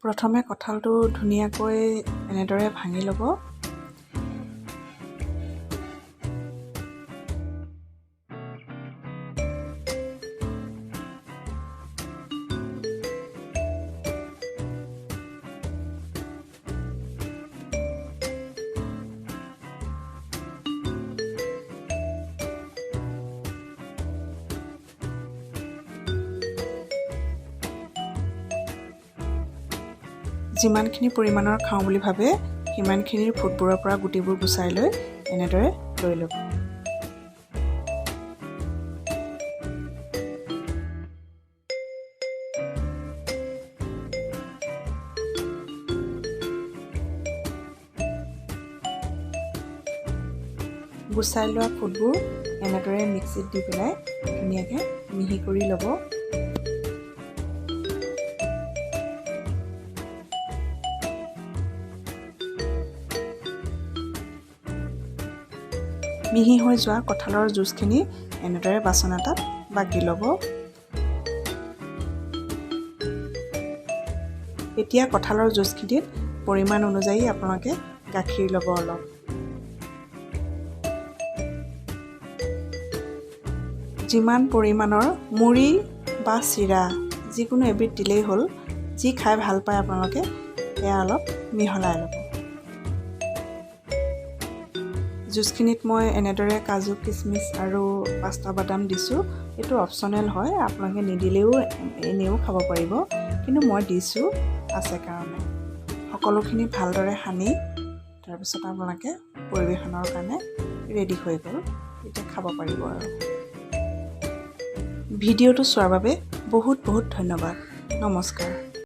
প্ৰথমে কঁঠালটো ধুনীয়াকৈ এনেদৰে ভাঙি ল'ব। যিমানখিনি পৰিমাণৰ খাওঁ বুলি ভাবে সিমানখিনিৰ ফুটবোৰৰ পৰা গুটিবোৰ গুচাই লৈ এনেদৰে লৈ ল'ব। গুচাই লোৱা ফুটবোৰ এনেদৰে মিক্সিত দি পেলাই ধুনীয়াকৈ মিহি কৰি ল'ব। মিহি হৈ যোৱা কঁঠালৰ জুচখিনি এনেদৰে বাচন এটাত বাকি ল'ব। এতিয়া কঁঠালৰ জুচখিনিত পৰিমাণ অনুযায়ী আপোনালোকে গাখীৰ ল'ব অলপ। যিমান পৰিমাণৰ মুড়ি বা চিৰা যিকোনো এবিধ দিলেই হ'ল। যি খাই ভাল পায় আপোনালোকে সেয়া অলপ মিহলাই ল'ব। জুচখিনিত মই এনেদৰে কাজু কিচমিচ আৰু পাস্তা বাদাম দিছোঁ। এইটো অপশ্যনেল হয়, আপোনালোকে নিদিলেও এনেও খাব পাৰিব, কিন্তু মই দিছোঁ আছে কাৰণে। সকলোখিনি ভালদৰে সানি তাৰপিছত আপোনালোকে পৰিৱেশনৰ কাৰণে ৰেডি হৈ গ'ল। এতিয়া খাব পাৰিব আৰু। ভিডিঅ'টো চোৱাৰ বাবে বহুত বহুত ধন্যবাদ। নমস্কাৰ।